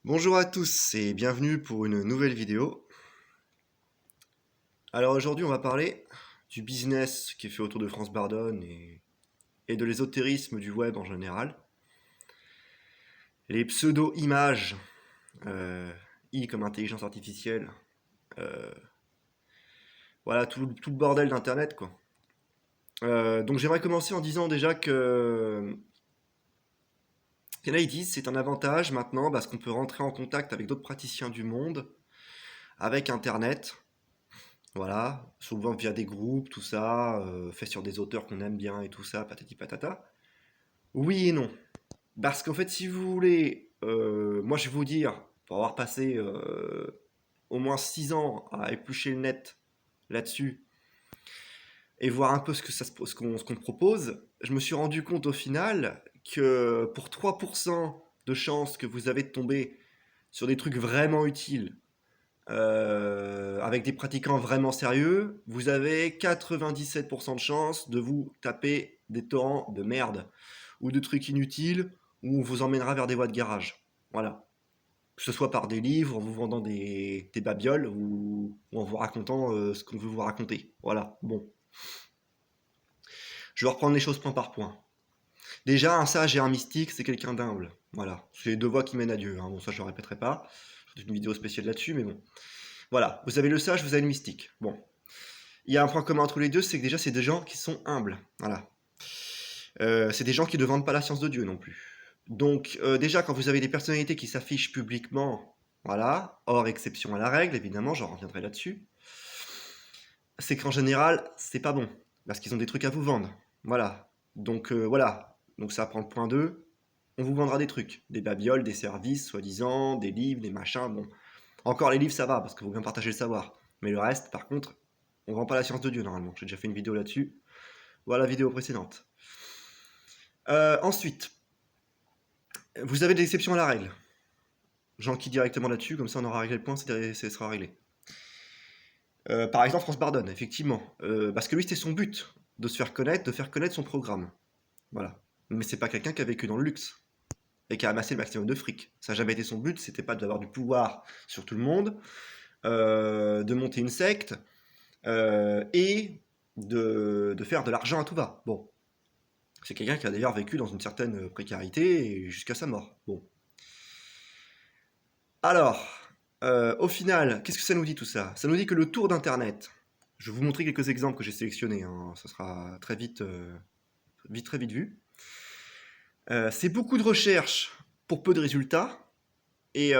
Bonjour à tous et bienvenue pour une nouvelle vidéo. Alors aujourd'hui on va parler du business qui est fait autour de France Bardone et de l'ésotérisme du web en général. Les pseudo-images, I comme intelligence artificielle, euh, voilà tout le bordel d'internet quoi. Donc j'aimerais commencer en disant déjà que Canalitis c'est un avantage maintenant parce qu'on peut rentrer en contact avec d'autres praticiens du monde avec internet. Voilà, souvent via des groupes, tout ça, fait sur des auteurs qu'on aime bien et tout ça, patati patata. Oui et non. Parce qu'en fait, si vous voulez, moi je vais vous dire, pour avoir passé au moins 6 ans à éplucher le net là-dessus et voir un peu ce qu'on propose, je me suis rendu compte au final que pour 3% de chances que vous avez de tomber sur des trucs vraiment utiles, avec des pratiquants vraiment sérieux, vous avez 97% de chances de vous taper des torrents de merde ou de trucs inutiles où on vous emmènera vers des voies de garage. Voilà. Que ce soit par des livres, en vous vendant des babioles ou en vous racontant ce qu'on veut vous raconter. Voilà. Bon. Je vais reprendre les choses point par point. Déjà, un sage et un mystique, c'est quelqu'un d'humble. Voilà. C'est les deux voies qui mènent à Dieu. Hein. Bon, ça, je ne le répéterai pas. Je ferai une vidéo spéciale là-dessus, mais bon. Voilà. Vous avez le sage, vous avez le mystique. Bon. Il y a un point commun entre les deux, c'est que déjà, c'est des gens qui sont humbles. Voilà. C'est des gens qui ne vendent pas la science de Dieu non plus. Donc, déjà, quand vous avez des personnalités qui s'affichent publiquement, voilà, hors exception à la règle, évidemment, j'en reviendrai là-dessus, c'est qu'en général, c'est pas bon. Parce qu'ils ont des trucs à vous vendre. Voilà. Donc, voilà. Donc, ça prend le point 2. On vous vendra des trucs. Des babioles, des services, soi-disant, des livres, des machins. Bon. Encore les livres, ça va, parce que vous bien partager le savoir. Mais le reste, par contre, on vend pas la science de Dieu normalement. J'ai déjà fait une vidéo là-dessus. Voilà la vidéo précédente. Ensuite, vous avez des exceptions à la règle. J'enquille directement là-dessus, comme ça on aura réglé le point, ça sera réglé. Par exemple, France Bardone, effectivement. Parce que lui, c'était son but, de se faire connaître, de faire connaître son programme. Voilà. Mais c'est pas quelqu'un qui a vécu dans le luxe et qui a amassé le maximum de fric. Ça n'a jamais été son but, c'était pas d'avoir du pouvoir sur tout le monde, de monter une secte et de faire de l'argent à tout va. Bon. C'est quelqu'un qui a d'ailleurs vécu dans une certaine précarité et jusqu'à sa mort. Bon. Alors, au final, qu'est-ce que ça nous dit tout ça? Ça nous dit que le tour d'Internet, je vais vous montrer quelques exemples que j'ai sélectionnés, hein, ça sera très vite, très vite vu. C'est beaucoup de recherches pour peu de résultats et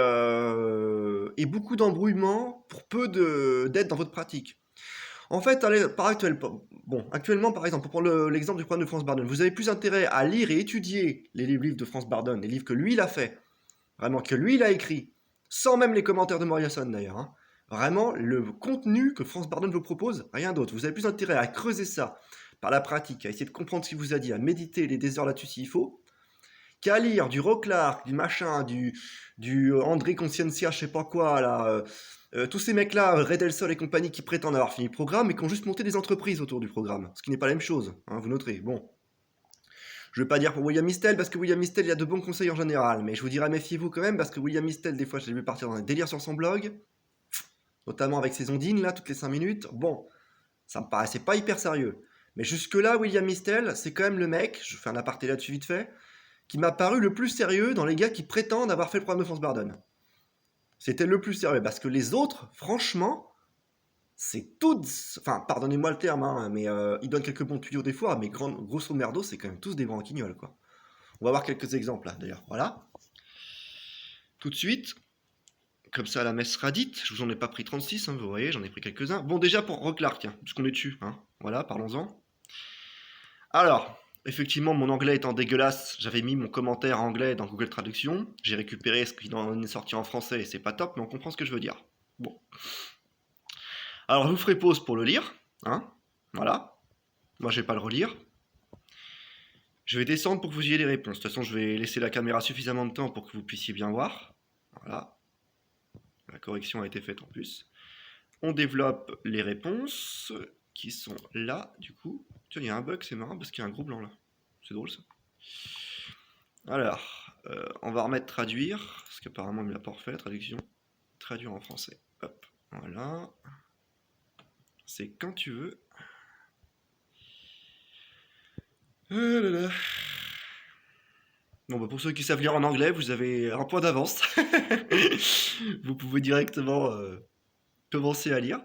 beaucoup d'embrouillements pour peu d'aide dans votre pratique. En fait, actuellement, par exemple, pour prendre l'exemple du programme de France Bardone, vous avez plus intérêt à lire et étudier les livres de France Bardone, les livres que lui il a fait, vraiment que lui il a écrit, sans même les commentaires de Moriasson d'ailleurs. Hein. Vraiment, le contenu que France Bardone vous propose, rien d'autre. Vous avez plus intérêt à creuser ça par la pratique, à essayer de comprendre ce qu'il vous a dit, à méditer les des heures là-dessus s'il faut, qu'à lire du Roclark, du machin, du André Consciencia, je sais pas quoi, là, tous ces mecs-là, Red El Sol et compagnie, qui prétendent avoir fini le programme et qui ont juste monté des entreprises autour du programme. Ce qui n'est pas la même chose, hein, vous noterez. Bon. Je ne veux pas dire pour William Mistel, parce que William Mistel, il y a de bons conseils en général, mais je vous dirais méfiez-vous quand même, parce que William Mistel, des fois, je l'ai vu partir dans un délire sur son blog, notamment avec ses ondines, là, toutes les 5 minutes. Bon, ça me paraissait pas hyper sérieux. Mais jusque-là, William Mistel, c'est quand même le mec, je fais un aparté là-dessus vite fait, qui m'a paru le plus sérieux dans les gars qui prétendent avoir fait le programme de France Bardone. C'était le plus sérieux, parce que les autres, franchement, c'est toutes... Enfin, pardonnez-moi le terme, hein, mais ils donnent quelques bons tuyaux des fois, mais grosso merdo, c'est quand même tous des branquignoles, quoi. On va voir quelques exemples, là, d'ailleurs. Voilà. Tout de suite, comme ça, la messe sera dite. Je vous en ai pas pris 36, hein, vous voyez, j'en ai pris quelques-uns. Bon, déjà pour Roclark, hein, puisqu'on est dessus, hein. Voilà, parlons-en. Alors, effectivement, mon anglais étant dégueulasse, j'avais mis mon commentaire anglais dans Google Traduction. J'ai récupéré ce qui en est sorti en français et c'est pas top, mais on comprend ce que je veux dire. Bon. Alors, je vous ferai pause pour le lire. Hein. Voilà. Moi, je vais pas le relire. Je vais descendre pour que vous ayez les réponses. De toute façon, je vais laisser la caméra suffisamment de temps pour que vous puissiez bien voir. Voilà. La correction a été faite en plus. On développe les réponses qui sont là, du coup. Tiens, il y a un bug, c'est marrant parce qu'il y a un gros blanc là. C'est drôle ça. Alors, On va remettre traduire, parce qu'apparemment il ne l'a pas refait la traduction. Traduire en français. Hop, voilà. C'est quand tu veux. Là là. Bon, bah pour ceux qui savent lire en anglais, vous avez un point d'avance. Vous pouvez directement commencer à lire. De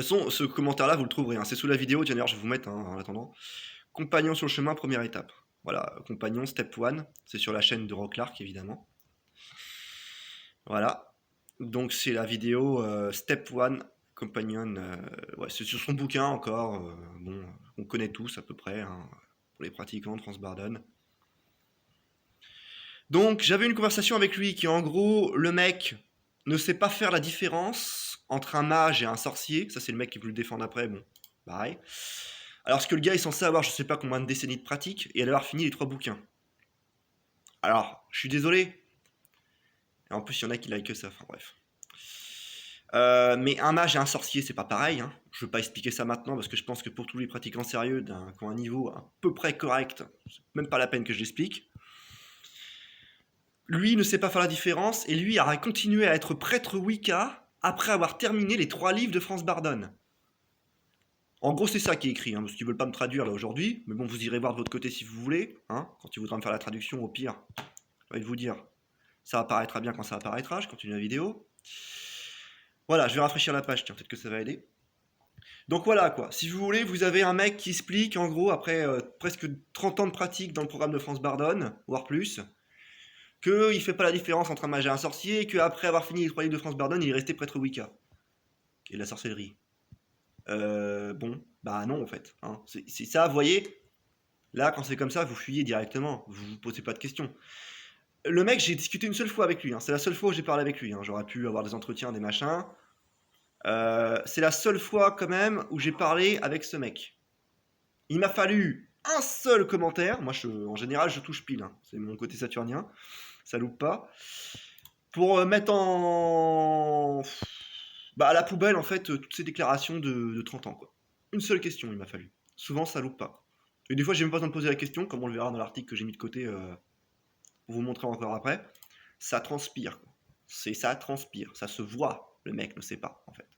toute façon, ce commentaire-là, vous le trouverez, hein. C'est sous la vidéo. Tiens, d'ailleurs, je vais vous mettre, hein, en attendant. Compagnon sur le chemin, première étape. Voilà, compagnon, step 1. C'est sur la chaîne de Rock Clark, évidemment. Voilà. Donc, c'est la vidéo step 1, compagnon. Ouais, c'est sur son bouquin encore. Bon, on connaît tous à peu près, hein, pour les pratiquants de Transbarden. Donc, j'avais une conversation avec lui qui, en gros, le mec ne sait pas faire la différence entre un mage et un sorcier. Ça, c'est le mec qui veut le défendre après. Bon, pareil. Alors que le gars est censé avoir je sais pas combien de décennies de pratique et avoir fini les 3 bouquins. Alors, je suis désolé. Et en plus, il y en a qui like que ça, enfin bref. Mais un mage et un sorcier, c'est pas pareil, hein. Je vais pas expliquer ça maintenant parce que je pense que pour tous les pratiquants sérieux qui ont un niveau à peu près correct, c'est même pas la peine que je l'explique. Lui ne sait pas faire la différence et lui a continué à être prêtre Wicca après avoir terminé les 3 livres de France Bardon. En gros, c'est ça qui est écrit, hein, parce qu'ils veulent pas me traduire là aujourd'hui, mais bon, vous irez voir de votre côté si vous voulez, hein, quand ils voudront me faire la traduction, au pire, je vais vous dire, ça apparaîtra bien quand ça apparaîtra, je continue la vidéo. Voilà, je vais rafraîchir la page, tiens, peut-être que ça va aider. Donc voilà quoi, si vous voulez, vous avez un mec qui explique, en gros, après presque 30 ans de pratique dans le programme de France Bardon, voire plus, qu'il fait pas la différence entre un mage et un sorcier, et qu'après avoir fini les 3 livres de France Bardon, il est resté prêtre Wicca, qui est de la sorcellerie. Bon, bah non en fait, hein. C'est ça, vous voyez. Là, quand c'est comme ça, vous fuyez directement, vous vous posez pas de questions. Le mec, j'ai discuté une seule fois avec lui, hein. C'est la seule fois où j'ai parlé avec lui, hein. J'aurais pu avoir des entretiens, des machins. C'est la seule fois quand même où j'ai parlé avec ce mec. Il m'a fallu un seul commentaire. Moi, en général, je touche pile, hein. C'est mon côté saturnien, ça loupe pas. Pour mettre à la poubelle, en fait, toutes ces déclarations de 30 ans, quoi. Une seule question, il m'a fallu. Souvent, ça loupe pas. Et des fois, j'ai même pas besoin de poser la question, comme on le verra dans l'article que j'ai mis de côté pour vous montrer encore après. Ça transpire, quoi. Ça transpire, ça se voit. Le mec ne sait pas, en fait.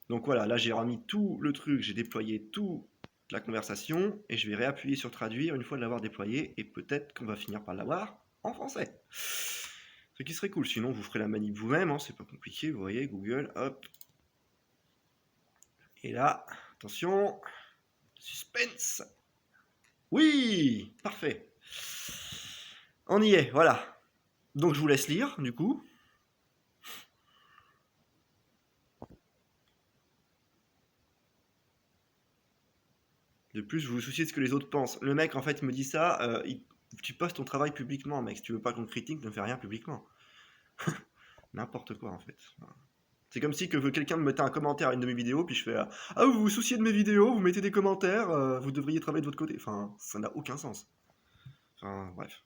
Donc voilà, là j'ai remis tout le truc, j'ai déployé toute la conversation et je vais réappuyer sur traduire une fois de l'avoir déployé et peut-être qu'on va finir par l'avoir en français. Ce qui serait cool, sinon vous ferez la manip vous-même, hein, c'est pas compliqué, vous voyez, Google, hop. Et là, attention, suspense. Oui, parfait. On y est, voilà. Donc je vous laisse lire, du coup. De plus, vous vous souciez de ce que les autres pensent. Le mec, en fait, me dit ça, tu postes ton travail publiquement, mec. Si tu veux pas qu'on te critique, ne fais rien publiquement. N'importe quoi, en fait. C'est comme si que quelqu'un me mettait un commentaire à une de mes vidéos, puis je fais ah, vous vous souciez de mes vidéos, vous mettez des commentaires, vous devriez travailler de votre côté. Enfin, ça n'a aucun sens. Enfin, bref.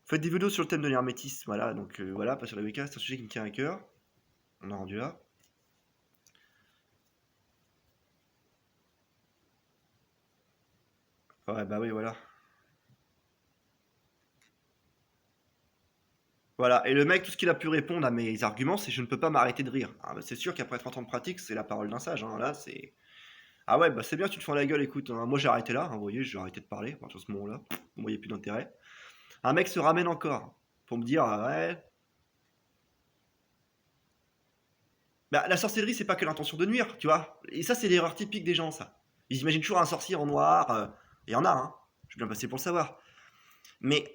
Faites des vidéos sur le thème de l'hermétisme, voilà, donc voilà, pas sur la Wicca, c'est un sujet qui me tient à cœur. On a rendu là. Ouais, bah oui, voilà. Voilà, et le mec, tout ce qu'il a pu répondre à mes arguments, c'est je ne peux pas m'arrêter de rire. Ah, bah, c'est sûr qu'après 30 ans de pratique, c'est la parole d'un sage, hein. Là, c'est. Ah ouais, bah c'est bien, tu te fends la gueule, écoute, hein. Moi j'ai arrêté là, hein, vous voyez, j'ai arrêté de parler à partir de ce moment-là. Vous voyez plus d'intérêt. Un mec se ramène encore pour me dire ouais. Bah, la sorcellerie, c'est pas que l'intention de nuire, tu vois. Et ça, c'est l'erreur typique des gens, ça. Ils imaginent toujours un sorcier en noir. Il y en a, hein. Je suis bien passé pour le savoir. Mais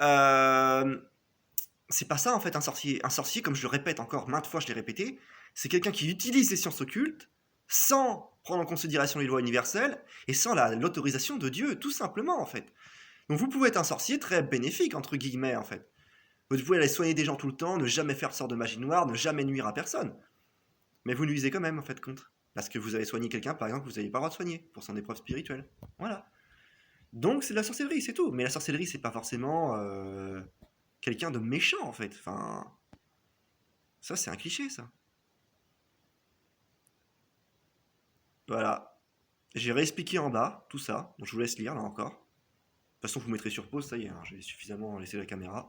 c'est pas ça, en fait, un sorcier. Un sorcier, comme je le répète encore maintes fois, je l'ai répété, c'est quelqu'un qui utilise les sciences occultes sans prendre en considération les lois universelles et sans l'autorisation de Dieu, tout simplement, en fait. Donc vous pouvez être un sorcier très bénéfique, entre guillemets, en fait. Vous pouvez aller soigner des gens tout le temps, ne jamais faire de sort de magie noire, ne jamais nuire à personne. Mais vous nuisez quand même, en fait, compte. Parce que vous avez soigné quelqu'un, par exemple, que vous n'avez pas le droit de soigner, pour son épreuve spirituelle. Voilà. Donc c'est de la sorcellerie, c'est tout. Mais la sorcellerie, c'est pas forcément quelqu'un de méchant, en fait. Enfin, ça, c'est un cliché, ça. Voilà. J'ai réexpliqué en bas, tout ça. Donc je vous laisse lire, là encore. toute façon, vous mettrez sur pause, ça y est, hein, j'ai suffisamment laissé la caméra.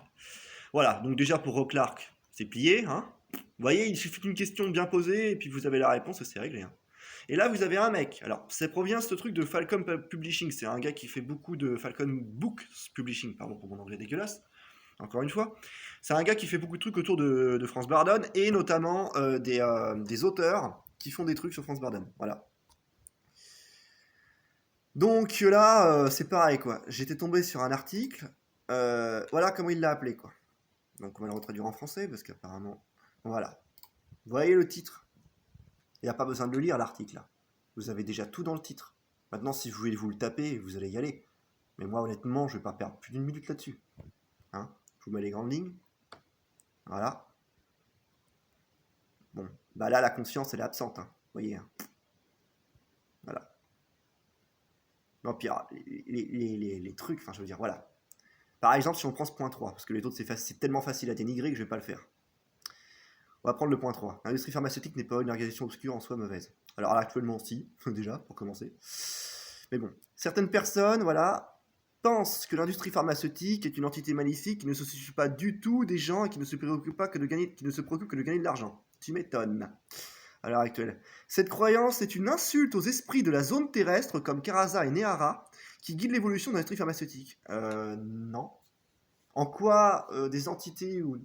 Voilà, donc déjà pour Rob Clark, c'est plié. Hein. Vous voyez, il suffit d'une question bien posée et puis vous avez la réponse et c'est réglé. Hein. Et là, vous avez un mec. Alors, ça provient ce truc de Falcon Publishing. C'est un gars qui fait beaucoup de Falcon Books Publishing, pardon pour mon anglais dégueulasse. Encore une fois, c'est un gars qui fait beaucoup de trucs autour de France Bardon et notamment des auteurs qui font des trucs sur France Bardon. Voilà. Donc là, c'est pareil quoi. J'étais tombé sur un article. Voilà comment il l'a appelé quoi. Donc on va le retraduire en français parce qu'apparemment, voilà. Vous voyez le titre. Il n'y a pas besoin de le lire l'article là. Vous avez déjà tout dans le titre. Maintenant, si vous voulez vous le taper, vous allez y aller. Mais moi, honnêtement, je vais pas perdre plus d'une minute là-dessus. Hein, je vous mets les grandes lignes. Voilà. Bon, bah là, la conscience, elle est absente. Hein. Vous voyez. Hein. Voilà. Non, pire, les trucs, enfin, je veux dire, voilà. Par exemple, si on prend ce point 3, parce que les autres, c'est tellement facile à dénigrer que je vais pas le faire. On va prendre le point 3. L'industrie pharmaceutique n'est pas une organisation obscure en soi mauvaise. Alors là, actuellement, si, déjà, pour commencer. Mais bon, certaines personnes, voilà, pensent que l'industrie pharmaceutique est une entité maléfique qui ne se soucie pas du tout des gens et qui ne se préoccupe pas que de gagner, qui ne se préoccupe que de gagner de l'argent. Tu m'étonnes. À l'heure actuelle. Cette croyance est une insulte aux esprits de la zone terrestre comme Karaza et Nehara qui guident l'évolution de l'industrie pharmaceutique. Non. En quoi des entités ou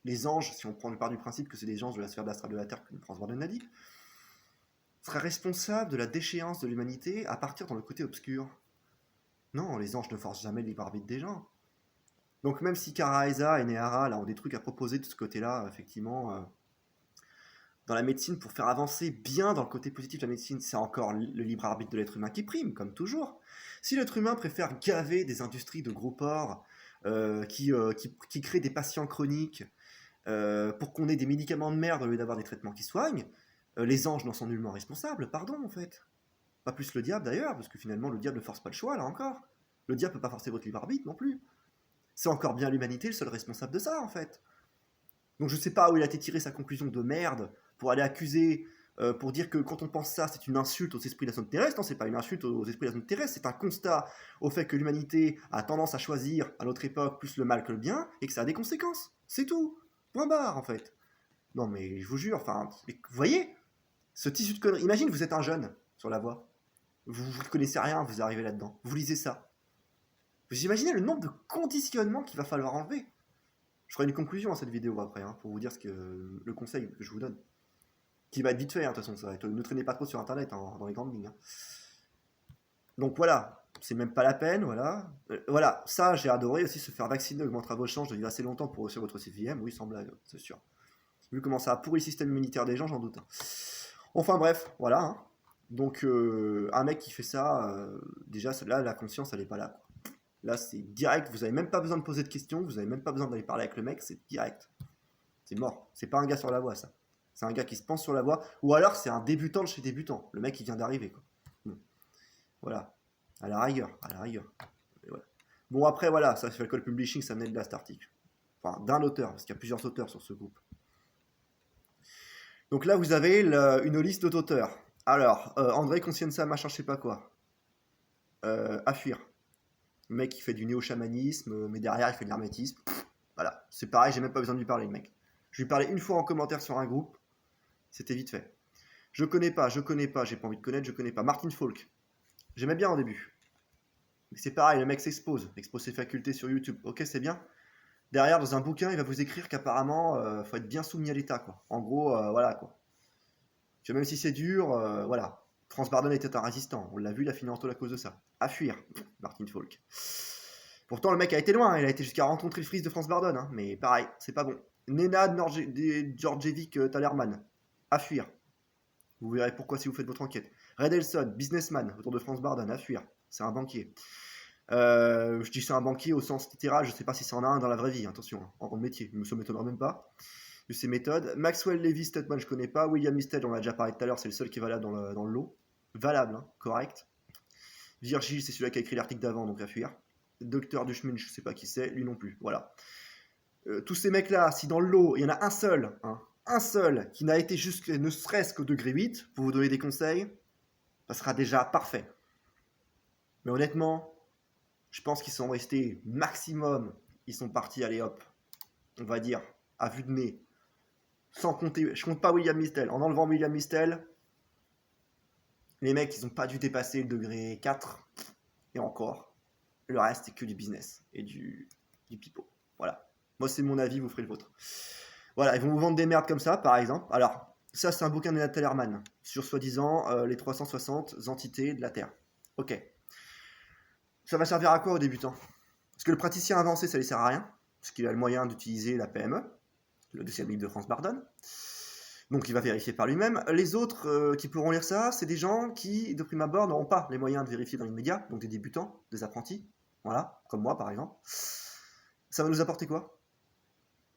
les anges, si on prend le part du principe que c'est des anges de la sphère d'astral de la Terre, comme France Bardon l'a dit, seraient responsables de la déchéance de l'humanité à partir dans le côté obscur? Non, les anges ne forcent jamais le libre arbitre des gens. Donc même si Karaza et Nehara là, ont des trucs à proposer de ce côté-là, effectivement, dans la médecine, pour faire avancer bien dans le côté positif de la médecine, c'est encore le libre arbitre de l'être humain qui prime, comme toujours. Si l'être humain préfère gaver des industries de gros porcs qui créent des patients chroniques pour qu'on ait des médicaments de merde au lieu d'avoir des traitements qui soignent, les anges n'en sont nullement responsables, pardon en fait. Pas plus le diable d'ailleurs, parce que finalement le diable ne force pas le choix là encore. Le diable peut pas forcer votre libre arbitre non plus. C'est encore bien l'humanité le seul responsable de ça en fait. Donc je sais pas où il a été tiré sa conclusion de merde pour aller accuser, pour dire que quand on pense ça, c'est une insulte aux esprits de la zone terrestre. Non, c'est pas une insulte aux esprits de la zone terrestre, c'est un constat au fait que l'humanité a tendance à choisir à notre époque plus le mal que le bien et que ça a des conséquences. C'est tout. Point barre en fait. Non mais je vous jure, enfin, vous voyez ce tissu de conneries. Imagine, vous êtes un jeune sur la voie. Vous ne connaissez rien, vous arrivez là-dedans. Vous lisez ça. Vous imaginez le nombre de conditionnements qu'il va falloir enlever. Je ferai une conclusion à cette vidéo après, hein, pour vous dire le conseil que je vous donne. Qui va être vite fait, hein, de toute façon. Ça va être, ne traînez pas trop sur Internet, hein, dans les grandes lignes. Hein. Donc voilà, c'est même pas la peine, voilà. Voilà, ça j'ai adoré aussi, se faire vacciner augmentera vos chances de vivre assez longtemps pour réussir votre CVM, oui, sans blague, c'est sûr. Vu comment ça a pourri le système immunitaire des gens, j'en doute. Hein. Enfin bref, voilà. Hein. Donc un mec qui fait ça, déjà là la conscience elle est pas là. Quoi. Là c'est direct, vous avez même pas besoin de poser de questions, vous avez même pas besoin d'aller parler avec le mec, c'est direct. C'est mort. C'est pas un gars sur la voie ça. C'est un gars qui se pense sur la voie, ou alors c'est un débutant de chez débutant. Le mec il vient d'arriver quoi. Bon. Voilà. À la rigueur, à la rigueur. Voilà. Bon après voilà, ça fait le publishing, ça venait de là cet article. Enfin d'un auteur, parce qu'il y a plusieurs auteurs sur ce groupe. Donc là vous avez une liste d'auteurs. Alors, André Conscienza, machin, je sais pas quoi. À fuir. Le mec, il fait du néo-chamanisme, mais derrière, il fait de l'hermétisme. Voilà, c'est pareil, j'ai même pas besoin de lui parler, le mec. Je lui parlais une fois en commentaire sur un groupe, c'était vite fait. Je connais pas, j'ai pas envie de connaître, je connais pas. Martin Falk, j'aimais bien au début. Mais c'est pareil, le mec s'expose ses facultés sur YouTube. Ok, c'est bien. Derrière, dans un bouquin, il va vous écrire qu'apparemment, faut être bien soumis à l'État, quoi. En gros, voilà, quoi. Tu vois, même si c'est dur, voilà. France Bardon était un résistant. On l'a vu, il a fini en taule à cause de ça. À fuir, Martin Falk. Pourtant, le mec a été loin. Il a été jusqu'à rencontrer le fils de France Bardon. Hein, mais pareil, c'est pas bon. Nenad Djordjevic Talerman. À fuir. Vous verrez pourquoi si vous faites votre enquête. Red Elson, businessman, autour de France Bardon. À fuir. C'est un banquier. Je dis c'est un banquier au sens littéral. Je sais pas si c'est en a un dans la vraie vie. Attention, hein, en métier. Ça m'étonnera même pas. De ses méthodes. Maxwell Levy Stutman, je connais pas. William Misted, on a déjà parlé tout à l'heure, c'est le seul qui est valable dans le lot. Valable, hein, correct. Virgile, c'est celui qui a écrit l'article d'avant, donc à fuir. Docteur Duchmin, je sais pas qui c'est, lui non plus. Voilà. Tous ces mecs-là, si dans le lot, il y en a un seul qui n'a été jusque ne serait-ce qu'au degré 8, pour vous donner des conseils, ça sera déjà parfait. Mais honnêtement, Je pense qu'ils sont restés maximum, ils sont partis, allez hop, on va dire, à vue de nez, sans compter, je compte pas William Mistel, en enlevant William Mistel, les mecs, ils ont pas dû dépasser le degré 4, et encore, le reste, c'est que du business, et du pipeau. Voilà. Moi, c'est mon avis, vous ferez le vôtre. Voilà, ils vont vous vendre des merdes comme ça, par exemple. Alors, ça, c'est un bouquin de Nathan Herman, sur soi-disant les 360 entités de la Terre. Ok. Ça va servir à quoi aux débutants? Parce que le praticien avancé, ça ne lui sert à rien, parce qu'il a le moyen d'utiliser la PME, le deuxième livre de France Bardon. Donc il va vérifier par lui-même. Les autres qui pourront lire ça, c'est des gens qui, de prime abord, n'auront pas les moyens de vérifier dans l'immédiat, donc des débutants, des apprentis, voilà, comme moi par exemple. Ça va nous apporter quoi?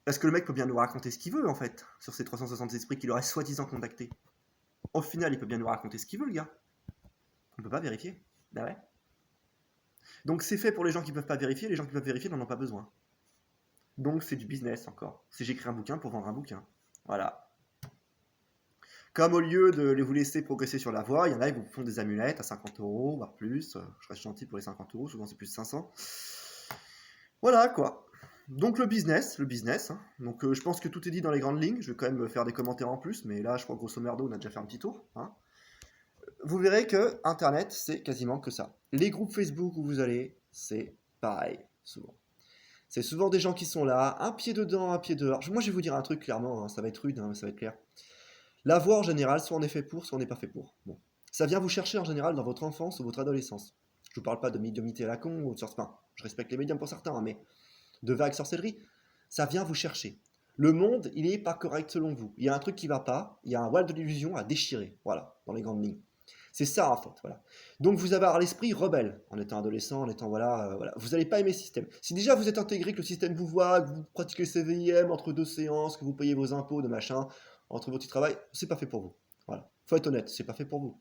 Parce que le mec peut bien nous raconter ce qu'il veut en fait, sur ces 360 esprits qu'il aurait soi-disant contactés. Au final, il peut bien nous raconter ce qu'il veut, le gars. On ne peut pas vérifier. Bah ouais. Donc c'est fait pour les gens qui ne peuvent pas vérifier, les gens qui peuvent vérifier n'en ont pas besoin. Donc c'est du business encore. C'est j'écris un bouquin pour vendre un bouquin. Voilà. Comme au lieu de vous laisser progresser sur la voie, il y en a qui vous font des amulettes à 50 euros, voire plus. Je reste gentil pour les 50 euros, souvent c'est plus de 500. Voilà quoi. Donc le business. Hein. Donc je pense que tout est dit dans les grandes lignes. Je vais quand même faire des commentaires en plus, mais là je crois grosso merdo on a déjà fait un petit tour. Hein. Vous verrez que Internet c'est quasiment que ça. Les groupes Facebook où vous allez, c'est pareil souvent. C'est souvent des gens qui sont là, un pied dedans, un pied dehors. Moi je vais vous dire un truc clairement, hein, ça va être rude, hein, mais ça va être clair. La voix en général, soit on est fait pour, soit on n'est pas fait pour. Bon. Ça vient vous chercher en général dans votre enfance ou votre adolescence. Je vous parle pas de médiumnité à la con ou de sorcellerie. Je respecte les médiums pour certains, hein, mais de vagues sorcellerie, ça vient vous chercher. Le monde, il n'est pas correct selon vous. Il y a un truc qui va pas, il y a un voile de l'illusion à déchirer, voilà, dans les grandes lignes. C'est ça en fait, voilà. Donc vous avez l'esprit rebelle en étant adolescent, en étant voilà. Vous n'allez pas aimer le système. Si déjà vous êtes intégré, que le système vous voit, que vous pratiquez le CVIM entre deux séances, que vous payez vos impôts, de machin, entre vos petits travails, c'est pas fait pour vous. Voilà. Faut être honnête, c'est pas fait pour vous.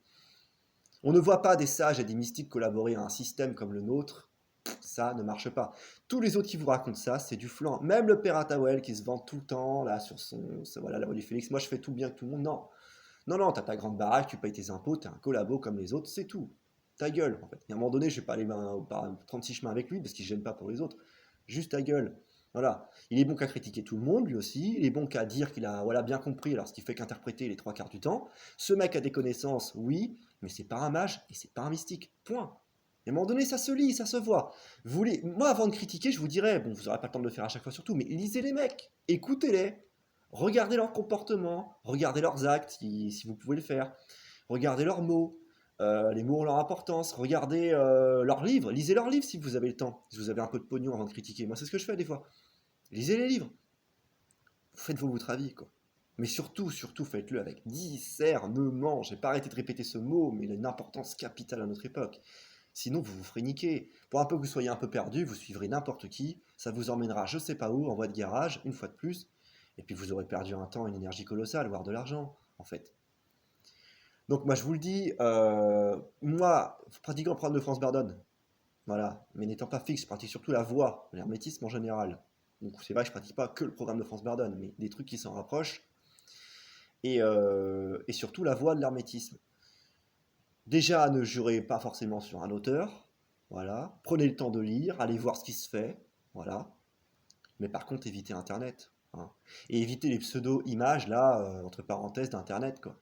On ne voit pas des sages et des mystiques collaborer à un système comme le nôtre. Ça ne marche pas. Tous les autres qui vous racontent ça, c'est du flan. Même le père Atawel qui se vante tout le temps là sur voilà, la voix du Félix. Moi, je fais tout bien que tout le monde. Non, non, t'as ta grande baraque, tu payes tes impôts, t'es un collabo comme les autres, c'est tout. Ta gueule, en fait. Et à un moment donné, je vais pas aller par 36 chemins avec lui parce qu'il ne gêne pas pour les autres. Juste ta gueule. Voilà. Il est bon qu'à critiquer tout le monde, lui aussi. Il est bon qu'à dire qu'il a voilà, bien compris, alors ce qui fait qu'interpréter les trois quarts du temps. Ce mec a des connaissances, oui, mais c'est pas un mage et c'est pas un mystique. Point. Et à un moment donné, ça se lit, ça se voit. Moi, avant de critiquer, je vous dirais, bon, vous n'aurez pas le temps de le faire à chaque fois surtout, mais lisez les mecs, écoutez-les, regardez leur comportement, regardez leurs actes si vous pouvez le faire, regardez leurs mots, les mots ont leur importance, regardez leurs livres, lisez leurs livres si vous avez le temps, si vous avez un peu de pognon avant de critiquer. Moi, c'est ce que je fais des fois. Lisez les livres, faites-vous votre avis, quoi. Mais surtout, faites-le avec discernement. J'ai pas arrêté de répéter ce mot, mais il a une importance capitale à notre époque. Sinon, vous vous ferez niquer. Pour un peu que vous soyez un peu perdu, vous suivrez n'importe qui, ça vous emmènera je sais pas où, en voie de garage, une fois de plus, et puis vous aurez perdu un temps, une énergie colossale, voire de l'argent, en fait. Donc moi je vous le dis, moi, pratiquant le programme de France Bardon, voilà, mais n'étant pas fixe, je pratique surtout la voix, l'hermétisme en général. Donc c'est vrai que je pratique pas que le programme de France Bardon, mais des trucs qui s'en rapprochent, et surtout la voix de l'hermétisme. Déjà, ne jurez pas forcément sur un auteur, voilà. Prenez le temps de lire, allez voir ce qui se fait, voilà. Mais par contre, évitez Internet, hein. Et évitez les pseudo-images, là, entre parenthèses, d'Internet, quoi.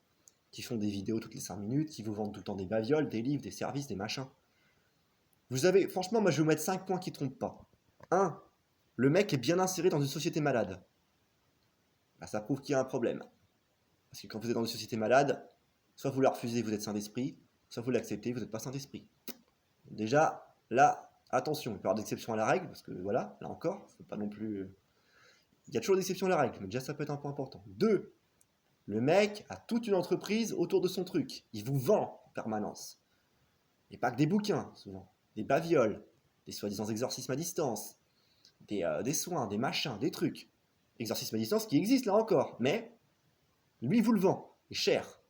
Qui font des vidéos toutes les 5 minutes, qui vous vendent tout le temps des babioles, des livres, des services, des machins. Vous avez, franchement, moi je vais vous mettre 5 points qui ne trompent pas. 1. Le mec est bien inséré dans une société malade. Bah, ça prouve qu'il y a un problème. Parce que quand vous êtes dans une société malade, soit vous la refusez, vous êtes saint d'esprit, soit vous l'acceptez, vous n'êtes pas saint d'esprit. Déjà, là, attention, il peut y avoir des exceptions à la règle, parce que voilà, là encore, faut pas non plus. Il y a toujours des exceptions à la règle, mais déjà ça peut être un point important. 2. Le mec a toute une entreprise autour de son truc. Il vous vend en permanence. Et pas que des bouquins, souvent. Des bavioles, des soi-disant exorcismes à distance, des soins, des machins, des trucs. Exorcisme à distance qui existe là encore, mais lui il vous le vend, et cher,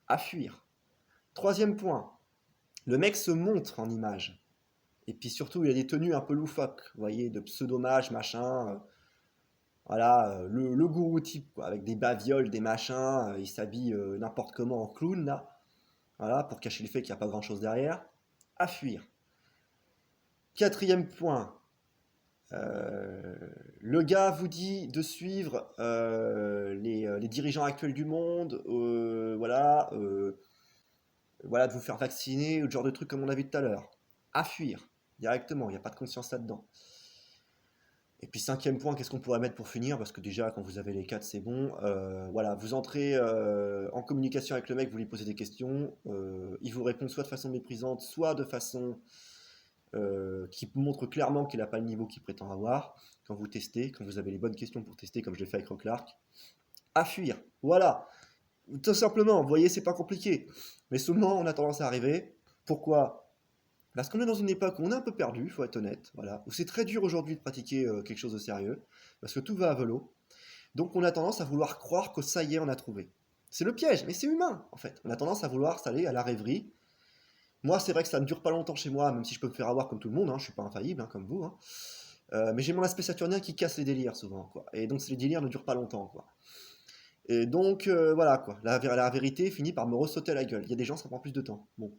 à fuir. Troisième point, le mec se montre en image. Et puis surtout, il a des tenues un peu loufoques, vous voyez, de pseudo-mages, machin. Voilà, le gourou type, quoi, avec des bavioles, des machins. Il s'habille n'importe comment en clown, là. Voilà, pour cacher le fait qu'il n'y a pas grand-chose derrière. À fuir. Quatrième point, euh, le gars vous dit de suivre les dirigeants actuels du monde, voilà, de vous faire vacciner, ou le genre de truc comme on a vu tout à l'heure. À fuir, directement, il n'y a pas de conscience là-dedans. Et puis cinquième point, qu'est-ce qu'on pourrait mettre pour finir? Parce que déjà, quand vous avez les quatre, c'est bon. Voilà, vous entrez en communication avec le mec, vous lui posez des questions. Il vous répond soit de façon méprisante, soit de façon qui montre clairement qu'il n'a pas le niveau qu'il prétend avoir. Quand vous testez, quand vous avez les bonnes questions pour tester, comme je l'ai fait avec Reclark, à fuir. Voilà, tout simplement. Vous voyez, c'est pas compliqué. Mais seulement, on a tendance à arriver. Pourquoi? Parce qu'on est dans une époque où on est un peu perdu, il faut être honnête, voilà, où c'est très dur aujourd'hui de pratiquer quelque chose de sérieux, parce que tout va à velo. Donc on a tendance à vouloir croire que ça y est, on a trouvé. C'est le piège, mais c'est humain, en fait. On a tendance à vouloir s'aller à la rêverie. Moi, c'est vrai que ça ne dure pas longtemps chez moi, même si je peux me faire avoir comme tout le monde, hein, je suis pas infaillible, hein, comme vous. Hein. Mais j'ai mon aspect saturnien qui casse les délires souvent, quoi. Et donc les délires ne durent pas longtemps, quoi. Et donc voilà, quoi. La vérité finit par me ressauter à la gueule. Il y a des gens, ça prend plus de temps. Bon,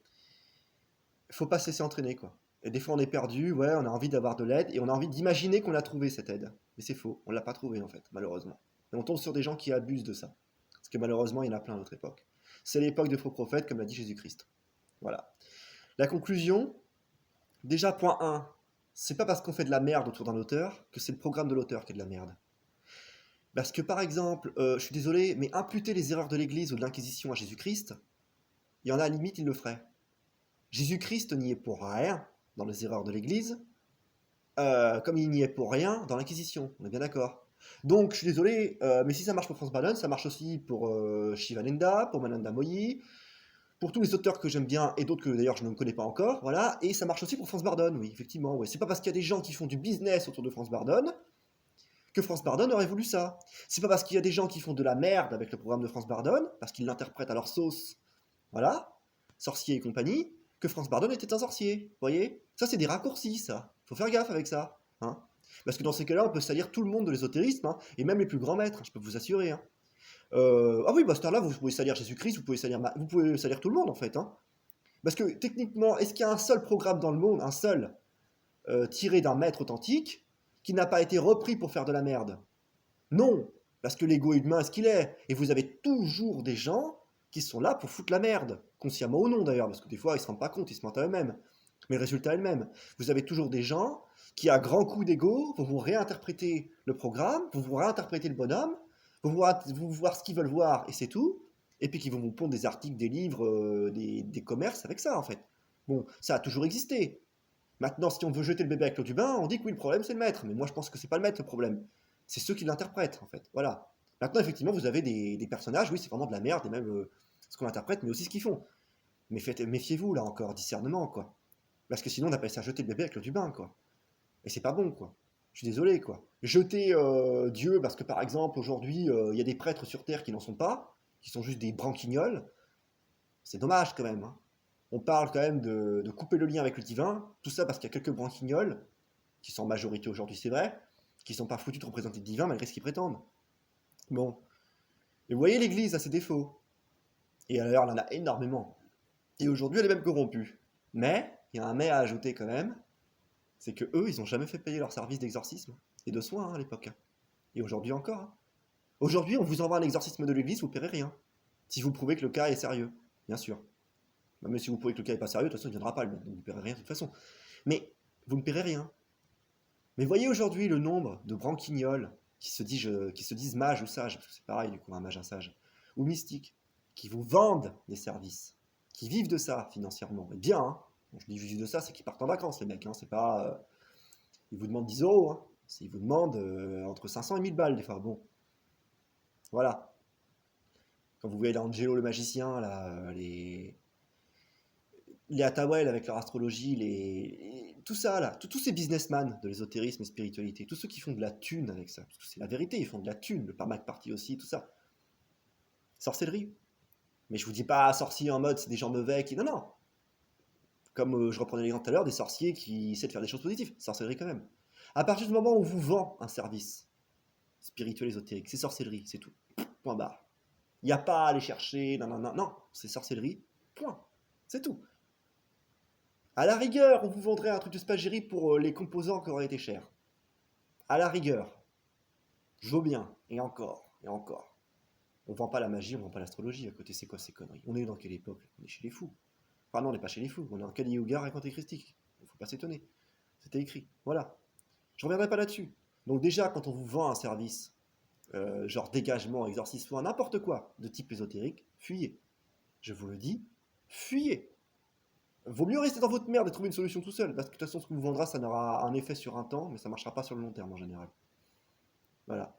faut pas se laisser entraîner, quoi. Et des fois, on est perdu, ouais, on a envie d'avoir de l'aide et on a envie d'imaginer qu'on a trouvé cette aide. Mais c'est faux, on l'a pas trouvé en fait, malheureusement. Et on tombe sur des gens qui abusent de ça. Parce que malheureusement, il y en a plein à notre époque. C'est l'époque des faux prophètes, comme l'a dit Jésus-Christ. Voilà. La conclusion, déjà, point 1, c'est pas parce qu'on fait de la merde autour d'un auteur que c'est le programme de l'auteur qui est de la merde. Parce que par exemple, je suis désolé, mais imputer les erreurs de l'Église ou de l'Inquisition à Jésus-Christ, il y en a à la limite, il le ferait. Jésus-Christ n'y est pour rien dans les erreurs de l'Église, comme il n'y est pour rien dans l'Inquisition, on est bien d'accord. Donc, je suis désolé, mais si ça marche pour Franz Ballon, ça marche aussi pour Shivanenda, pour Mananda Moyi, pour tous les auteurs que j'aime bien et d'autres que d'ailleurs je ne connais pas encore, voilà, et ça marche aussi pour Franz Bardon, oui, effectivement. Ouais. C'est pas parce qu'il y a des gens qui font du business autour de Franz Bardon que Franz Bardon aurait voulu ça. C'est pas parce qu'il y a des gens qui font de la merde avec le programme de Franz Bardon, parce qu'ils l'interprètent à leur sauce, voilà, sorcier et compagnie, que Franz Bardon était un sorcier. Vous voyez? Ça, c'est des raccourcis, ça. Faut faire gaffe avec ça. Hein. Parce que dans ces cas-là, on peut salir tout le monde de l'ésotérisme, hein, et même les plus grands maîtres, je peux vous assurer. Hein. Ah oui, bah, ce là vous pouvez salir Jésus-Christ, vous pouvez salir tout le monde, en fait. Hein. Parce que techniquement, est-ce qu'il y a un seul programme dans le monde, un seul, tiré d'un maître authentique, qui n'a pas été repris pour faire de la merde? Non, parce que l'ego humain est ce qu'il est. Et vous avez toujours des gens qui sont là pour foutre la merde, consciemment ou non d'ailleurs, parce que des fois ils se rendent pas compte, ils se mentent à eux-mêmes. Mais le résultat est le même. Vous avez toujours des gens qui, à grand coup d'ego, vont vous réinterpréter le programme, vont vous réinterpréter le bonhomme, vont voir ce qu'ils veulent voir et c'est tout. Et puis qui vont vous pondre des articles, des livres, des commerces avec ça en fait. Bon, ça a toujours existé. Maintenant, si on veut jeter le bébé avec l'eau du bain, on dit que oui, le problème c'est le maître. Mais moi je pense que c'est pas le maître le problème. C'est ceux qui l'interprètent en fait. Voilà. Maintenant, effectivement, vous avez des personnages, oui, c'est vraiment de la merde, et même ce qu'on interprète, mais aussi ce qu'ils font. Mais méfiez-vous là encore, discernement quoi. Parce que sinon on appelle ça jeter le bébé avec l'eau du bain quoi. Et c'est pas bon quoi. Je suis désolé quoi. Jeter Dieu parce que par exemple aujourd'hui il y a des prêtres sur terre qui n'en sont pas, qui sont juste des branquignoles, c'est dommage quand même. Hein. On parle quand même de couper le lien avec le divin, tout ça parce qu'il y a quelques branquignoles, qui sont en majorité aujourd'hui, c'est vrai, qui sont pas foutus de représenter le divin malgré ce qu'ils prétendent. Bon. Et vous voyez l'Église a ses défauts. Et alors, elle en a énormément. Et aujourd'hui, elle est même corrompue. Mais, il y a un mais à ajouter quand même, c'est que eux, ils ont jamais fait payer leur service d'exorcisme et de soins hein, à l'époque. Et aujourd'hui encore. Hein. Aujourd'hui, on vous envoie un exorcisme de l'Église, vous ne paierez rien. Si vous prouvez que le cas est sérieux, bien sûr. Même si vous prouvez que le cas n'est pas sérieux, de toute façon, il ne viendra pas, donc vous ne paierez rien de toute façon. Mais vous ne paierez rien. Mais voyez aujourd'hui le nombre de branquignoles qui se disent mages ou sages, parce que c'est pareil du coup, un mage, un sage, ou mystiques, qui vous vendent des services, qui vivent de ça financièrement. Et bien, hein, quand je dis vivent de ça, c'est qu'ils partent en vacances, les mecs, hein, c'est pas. Ils vous demandent 10 euros, hein, ils vous demandent entre 500 et 1000 balles des fois. Bon, voilà. Quand vous voyez l'Angelo le magicien, là, les Atawel avec leur astrologie, tout ça là, tous ces businessmen de l'ésotérisme et spiritualité, tous ceux qui font de la thune avec ça, parce que c'est la vérité, ils font de la thune, le Parmac Party aussi, tout ça. Sorcellerie. Mais je vous dis pas sorcier en mode c'est des gens mauvais qui. Non, non. Comme je reprenais l'exemple tout à l'heure, des sorciers qui essaient de faire des choses positives. Sorcellerie quand même. À partir du moment où on vous vend un service spirituel ésotérique, c'est sorcellerie, c'est tout. Point barre. Il n'y a pas à aller chercher, non, non, non, non, c'est sorcellerie, point. C'est tout. À la rigueur, on vous vendrait un truc de Spagyri pour les composants qui auraient été chers. À la rigueur, je veux bien, et encore, et encore. On vend pas la magie, on vend pas l'astrologie. À côté, c'est quoi ces conneries? On est dans quelle époque? On est chez les fous. Enfin non, on n'est pas chez les fous, on est en Kali Yuga raconté christique. Il faut pas s'étonner. C'était écrit. Voilà. Je reviendrai pas là-dessus. Donc déjà, quand on vous vend un service, genre dégagement, exorcisme, n'importe quoi, de type ésotérique, fuyez. Je vous le dis, fuyez. Vaut mieux rester dans votre merde et trouver une solution tout seul, parce que de toute façon, ce qu'on vous vendra, ça n'aura un effet sur un temps, mais ça marchera pas sur le long terme en général. Voilà.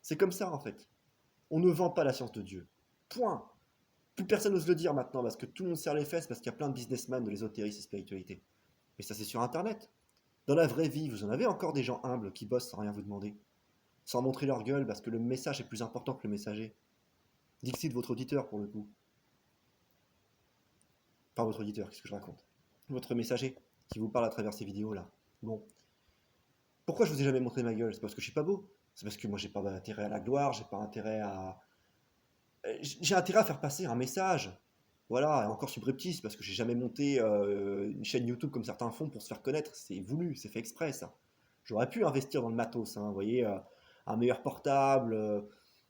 C'est comme ça en fait. On ne vend pas la science de Dieu. Point. Plus personne n'ose le dire maintenant, parce que tout le monde serre les fesses, parce qu'il y a plein de businessmen de l'ésotérisme et spiritualité. Mais ça, c'est sur Internet. Dans la vraie vie, vous en avez encore des gens humbles qui bossent sans rien vous demander, sans montrer leur gueule, parce que le message est plus important que le messager. Dixit votre auditeur, pour le coup. Pas votre auditeur, qu'est-ce que je raconte? Votre messager, qui vous parle à travers ces vidéos-là. Bon. Pourquoi je vous ai jamais montré ma gueule? C'est parce que je suis pas beau. C'est parce que moi, j'ai pas intérêt à la gloire, j'ai pas intérêt à... J'ai intérêt à faire passer un message. Voilà, et encore subreptice, parce que j'ai jamais monté une chaîne YouTube comme certains font pour se faire connaître. C'est voulu, c'est fait exprès, ça. J'aurais pu investir dans le matos, hein, vous voyez, un meilleur portable,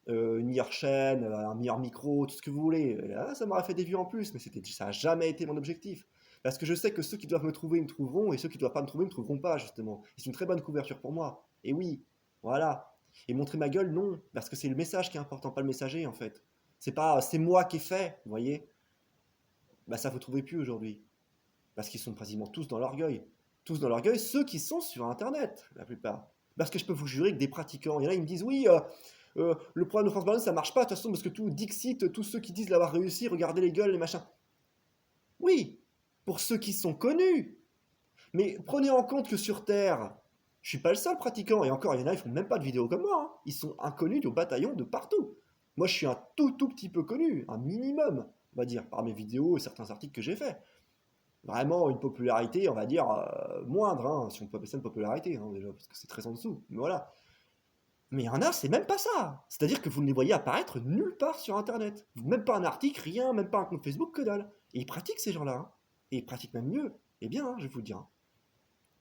une meilleure chaîne, un meilleur micro, tout ce que vous voulez. Et là, ça m'aurait fait des vues en plus, mais ça n'a jamais été mon objectif. Parce que je sais que ceux qui doivent me trouver me trouveront, et ceux qui ne doivent pas me trouver me trouveront pas, justement. C'est une très bonne couverture pour moi. Et oui, voilà. Et montrer ma gueule, non, parce que c'est le message qui est important, pas le messager, en fait. C'est pas, c'est moi qui ai fait, vous voyez. Bah ça vous trouvez plus aujourd'hui. Parce qu'ils sont quasiment tous dans l'orgueil. Tous dans l'orgueil, ceux qui sont sur Internet, la plupart. Parce que je peux vous jurer que des pratiquants, il y en a, ils me disent, oui, le problème de France Balance, ça marche pas, de toute façon, parce que tout Dixit, tous ceux qui disent l'avoir réussi, regardez les gueules, les machins. Oui, pour ceux qui sont connus. Mais prenez en compte que sur Terre, je suis pas le seul pratiquant, et encore, il y en a, ils font même pas de vidéos comme moi, hein. Ils sont inconnus du bataillon de partout. Moi, je suis un tout petit peu connu, un minimum, on va dire, par mes vidéos et certains articles que j'ai faits. Vraiment une popularité, on va dire, moindre, hein, si on peut appeler ça une popularité, hein, déjà, parce que c'est très en dessous. Mais voilà. Mais il y en a, c'est même pas ça. C'est-à-dire que vous ne les voyez apparaître nulle part sur Internet. Même pas un article, rien, même pas un compte Facebook, que dalle. Et ils pratiquent ces gens-là, hein. Et ils pratiquent même mieux. Et bien, hein, je vais vous le dire, hein.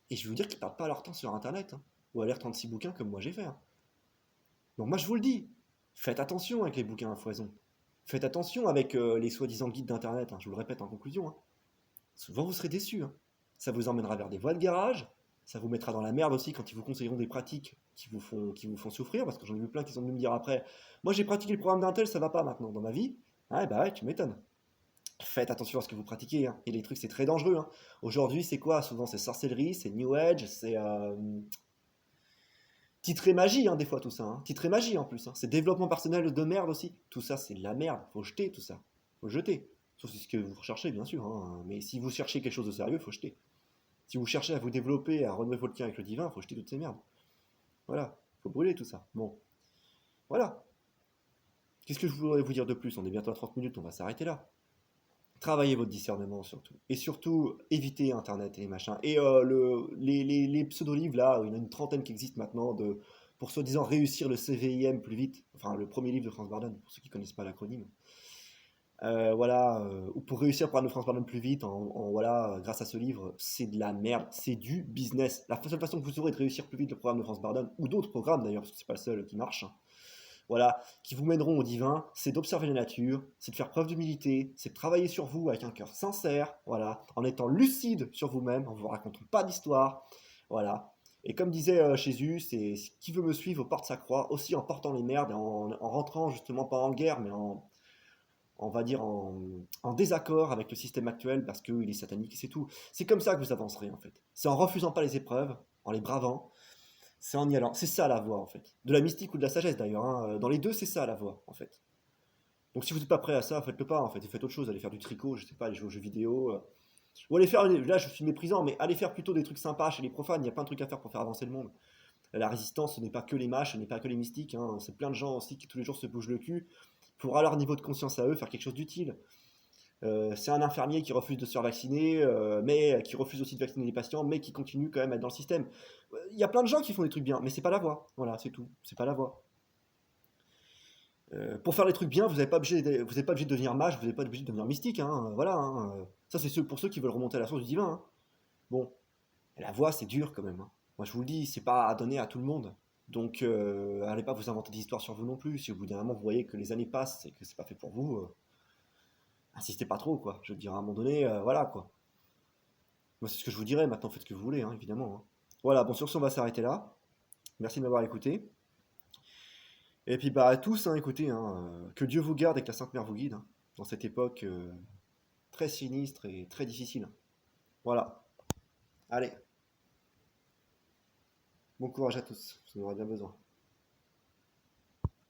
Et je vais vous dire qu'ils perdent pas leur temps sur Internet, hein, ou à lire 36 bouquins comme moi j'ai fait, hein. Donc moi je vous le dis, faites attention avec les bouquins à foison. Faites attention avec les soi-disant guides d'Internet, hein, je vous le répète en conclusion, hein. Souvent vous serez déçus, hein. Ça vous emmènera vers des voies de garage, ça vous mettra dans la merde aussi quand ils vous conseilleront des pratiques qui vous font souffrir, parce que j'en ai vu plein qui sont venus me dire après, moi j'ai pratiqué le programme d'Intel, ça va pas maintenant dans ma vie. Ah bah ouais, tu m'étonnes. Faites attention à ce que vous pratiquez, hein. Et les trucs c'est très dangereux, hein. Aujourd'hui c'est quoi? Souvent c'est sorcellerie, c'est New Age, c'est titré magie, hein, des fois tout ça, hein. Titré magie en plus, hein. C'est développement personnel de merde aussi. Tout ça c'est de la merde, faut jeter tout ça. Faut jeter. Sauf si c'est ce que vous recherchez, bien sûr, hein. Mais si vous cherchez quelque chose de sérieux, faut jeter. Si vous cherchez à vous développer, à renouer votre lien avec le divin, faut jeter toutes ces merdes. Voilà, faut brûler tout ça. Bon, voilà. Qu'est-ce que je voudrais vous dire de plus? On est bientôt à 30 minutes, on va s'arrêter là. Travaillez votre discernement surtout. Et surtout, évitez Internet et les machins. Et les pseudo-livres, là, il y en a une trentaine qui existent maintenant pour soi-disant réussir le CVIM plus vite. Enfin, le premier livre de Franz Bardon, pour ceux qui ne connaissent pas l'acronyme. Voilà, ou pour réussir par de France Bardon plus vite, voilà, grâce à ce livre, c'est de la merde, c'est du business. La seule façon que vous aurez de réussir plus vite le programme de France Bardon, ou d'autres programmes d'ailleurs, parce que c'est pas le seul qui marche, hein, voilà, qui vous mèneront au divin, c'est d'observer la nature, c'est de faire preuve d'humilité, c'est de travailler sur vous avec un cœur sincère, voilà, en étant lucide sur vous-même, en vous racontant pas d'histoire, voilà. Et comme disait Jésus, c'est qui veut me suivre porte sa croix, aussi en portant les merdes, en rentrant justement pas en guerre, mais on va dire en désaccord avec le système actuel parce qu'il est satanique et c'est tout. C'est comme ça que vous avancerez en fait. C'est en refusant pas les épreuves, en les bravant, c'est en y allant. C'est ça la voie en fait. De la mystique ou de la sagesse d'ailleurs, hein. Dans les deux, c'est ça la voie en fait. Donc si vous n'êtes pas prêt à ça, faites-le pas en fait. Et faites autre chose, allez faire du tricot, je sais pas, allez jouer aux jeux vidéo. Ou allez faire, là je suis méprisant, mais allez faire plutôt des trucs sympas chez les profanes, il y a plein de trucs à faire pour faire avancer le monde. La résistance, ce n'est pas que les mâches, ce n'est pas que les mystiques, hein. C'est plein de gens aussi qui tous les jours se bougent le cul pour à leur niveau de conscience à eux faire quelque chose d'utile. C'est un infirmier qui refuse de se faire vacciner, mais qui refuse aussi de vacciner les patients, mais qui continue quand même à être dans le système. Il y a plein de gens qui font des trucs bien, mais c'est pas la voie. Voilà, c'est tout. C'est pas la voie. Pour faire les trucs bien, vous n'êtes pas obligé de devenir mage, vous n'êtes pas obligé de devenir mystique, hein, voilà, hein. Ça, c'est pour ceux qui veulent remonter à la source du divin, hein. Bon, la voix, c'est dur quand même, hein. Moi, je vous le dis, c'est pas à donner à tout le monde. Donc, allez pas vous inventer des histoires sur vous non plus. Si au bout d'un moment, vous voyez que les années passent et que c'est pas fait pour vous, insistez pas trop, quoi. Je veux dire, à un moment donné, voilà, quoi. Moi, c'est ce que je vous dirais. Maintenant, faites ce que vous voulez, hein, évidemment, hein. Voilà, bon, sur ce, on va s'arrêter là. Merci de m'avoir écouté. Et puis, bah, à tous, hein, écoutez, hein, que Dieu vous garde et que la Sainte Mère vous guide, hein, dans cette époque très sinistre et très difficile. Voilà. Allez, bon courage à tous. Vous en aurez bien besoin.